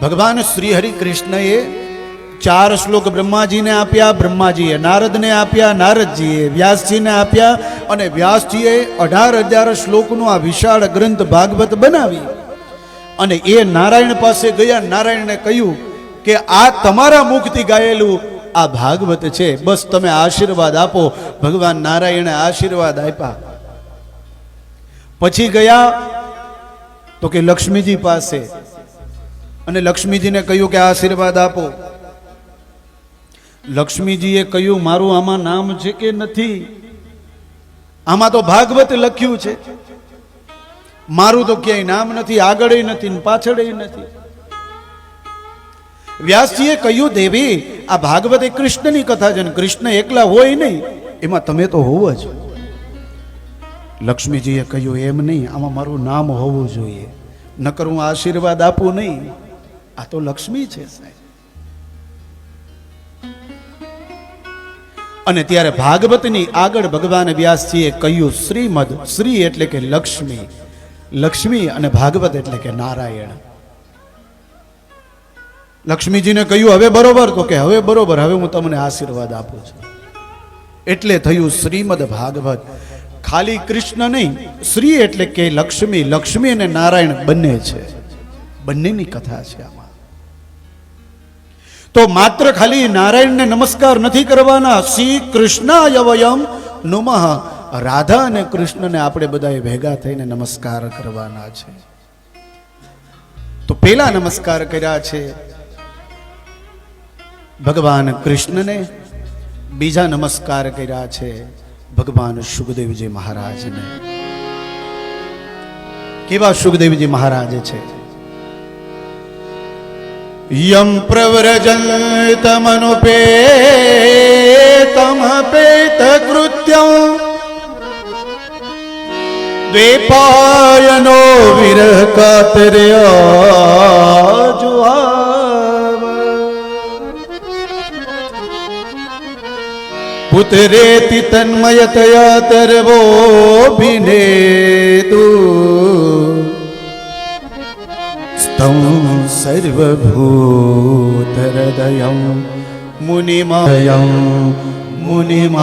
ભગવાન શ્રી હરિ કૃષ્ણએ 4 શ્લોક બ્રહ્માજીને આપ્યા, બ્રહ્માજીએ નારદને આપ્યા, નારદજીએ વ્યાસજીને આપ્યા અને વ્યાસજીએ 18,000 શ્લોકનો આ વિશાળ ગ્રંથ ભાગવત બનાવી અને એ નારાયણ પાસે ગયા. નારાયણને કહ્યું કે આ તમારા મુખથી ગાયેલું આ ભાગવત છે, બસ તમે આશીર્વાદ આપો. ભગવાન નારાયણે આશીર્વાદ આપ્યા. પછી ગયા તો કે લક્ષ્મીજી પાસે અને લક્ષ્મીજીને કહ્યું કે આશીર્વાદ આપો. લક્ષ્મીજીએ કહ્યું મારું આમાં નામ છે કે નથી? આમાં તો ભાગવત લખ્યું છે, મારું તો ક્યાંય નામ નથી, આગળ નથી ને પાછળ નથી. વ્યાસજીએ કહ્યું દેવી આ ભાગવત એ કૃષ્ણની કથા છે, કૃષ્ણ એકલા હોય નહીં, એમાં તમે તો હોવ જ. લક્ષ્મીજીએ કહ્યું એમ નહીં, આમાં મારું નામ હોવું જોઈએ, નકર હું આશીર્વાદ આપું નહીં. આ તો લક્ષ્મી છે સાહેબ. અને ત્યારે ભાગવતની આગળ ભગવાન વ્યાસજીએ કહ્યું શ્રીમદ. શ્રી એટલે કે લક્ષ્મી, લક્ષ્મી અને ભાગવત એટલે કે નારાયણ. લક્ષ્મીજીને કહ્યું હવે બરોબર? તો કે હવે બરોબર, હવે હું તમને આશીર્વાદ આપું છું. એટલે થયું શ્રીમદ ભાગવત. ખાલી કૃષ્ણ નહીં, શ્રી એટલે કે લક્ષ્મી, લક્ષ્મી અને નારાયણ બંને છે, બંનેની કથા છે આમાં. તો માત્ર ખાલી નારાયણને નમસ્કાર નથી કરવાના, શ્રી કૃષ્ણાય વયમ નમઃ. રાધા અને કૃષ્ણને આપણે બધાએ ભેગા થઈને નમસ્કાર કરવાના છે. તો પેલા નમસ્કાર કર્યા છે ભગવાન કૃષ્ણને, બીજા નમસ્કાર કર્યા છે ભગવાન સુખદેવજી મહારાજને. કેવા સુખદેવજી મહારાજ છે? યમ પ્રવ્રજन्तમનુપેતમ પેત કૃત્યં દ્વૈપાયનો વિરહ કાતર્યા જુહાવ પુત્રેતિ તન્મયતયા તર્વોభిનેતુ સ્તં સર્વભૂતહૃદયં મુનિમયં મુનિમાનતોસ્મિ.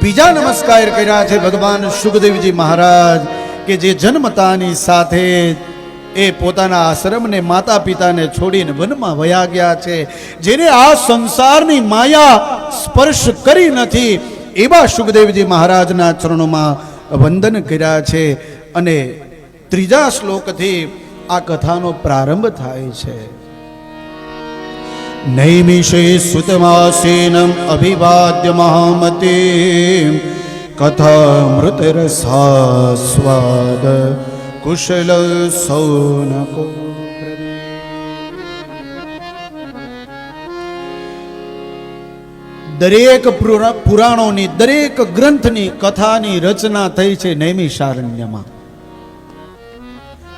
બીજા નમસ્કાર કર્યા છે ભગવાન સુખદેવજી મહારાજ કે જે જન્મતાની સાથે એ પોતાના આશ્રમને માતા પિતાને છોડીને વનમાં વયા ગયા છે, જેને આ સંસારની માયા સ્પર્શ કરી નથી, એવા સુખદેવજી મહારાજના ચરણોમાં વંદન કર્યા છે. અને ત્રીજા શ્લોકથી આ કથાનો પ્રારંભ થાય છે. નૈમિષે સુતમાસીનમ અભિવાદ્ય મહામતે કથામૃતરસાસ્વાદ કુશલ સૌનકો. દરેક પુરાણોની, દરેક ગ્રંથની કથાની રચના થઈ છે નૈમિષારણ્યમાં.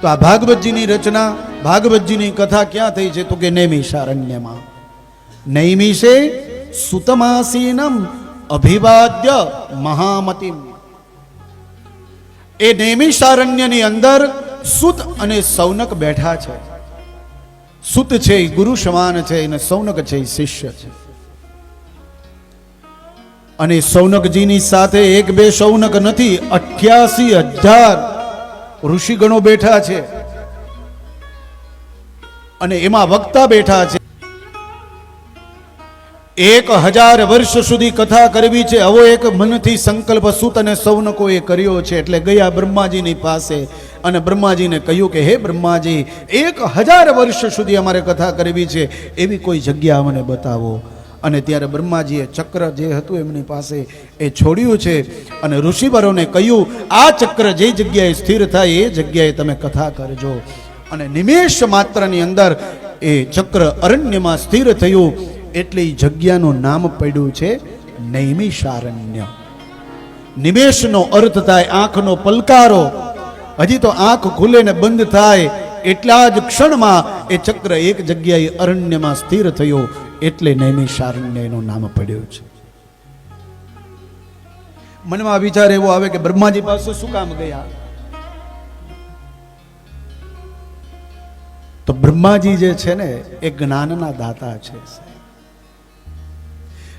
તો આ ભાગવતજીની રચના, ભાગવતજીની કથા ક્યાં થઈ છે? તો કે નૈમિષારણ્યમાં. નૈમિષે સુતમાસીનમ અભિવાદ્ય મહામતિમ. એ નૈમિષારણ્યની અંદર સુત અને સૌનક બેઠા છે. સુત છે એ ગુરુ સમાન છે અને સૌનક છે એ શિષ્ય છે. અને સૌનકજીની સાથે એક બે સૌનક નથી, 88,000 ઋષિગણો બેઠા છે અને એમાં વક્તા બેઠા છે. 1000 વર્ષ સુધી કથા કરવી છે, આવો એક મનથી સંકલ્પ સુત અને સૌનકોએ કર્યો છે. એટલે ગયા બ્રહ્માજીની પાસે અને બ્રહ્માજીને કહ્યું કે હે બ્રહ્માજી, 1000 વર્ષ સુધી અમારે કથા કરવી છે, એવી કોઈ જગ્યા અમને બતાવો. અને ત્યારે બ્રહ્માજીએ ચક્ર જે હતું એમની પાસે એ છોડ્યું છે અને ઋષિવરોને કહ્યું આ ચક્ર જે જગ્યાએ સ્થિર થાય એ જગ્યાએ તમે કથા કરજો. અને નિમેષ માત્રની અંદર એ ચક્ર અરણ્યમાં સ્થિર થયું. એટલે એ જગ્યાનું નામ પડ્યું છે નૈમિષારણ્ય. નિમેષનો અર્થ થાય આંખનો પલકારો. હજી તો આંખ ખુલે ને બંધ થાય એટલા જ ક્ષણમાં એ ચક્ર એક જગ્યાએ અરણ્યમાં સ્થિર થયો, એટલે નૈમિષારણ્ય એનું નામ પડ્યું છે. મનમાં વિચાર એવો આવે કે બ્રહ્માજી પાસે શું કામ ગયા? બ્રહ્માજી જે છે ને એ જ્ઞાનના દાતા છે.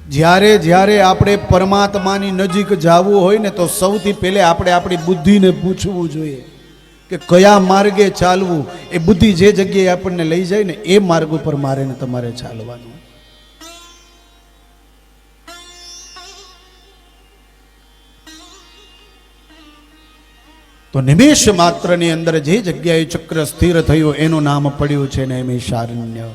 જ્યારે જ્યારે આપણે પરમાત્માની નજીક જવું હોય ને તો સૌથી પહેલે આપણે આપણી બુદ્ધિને પૂછવું જોઈએ કે કયા માર્ગે ચાલવું. એ બુદ્ધિ જે જગ્યાએ આપણને લઈ જાય ને એ માર્ગ ઉપર મારે ને તમારે ચાલવાનું. તો નિમેષ માત્રની અંદર જે જગ્યાએ ચક્ર સ્થિર થયું એનું નામ પડ્યું છે નૈમિષારણ્ય.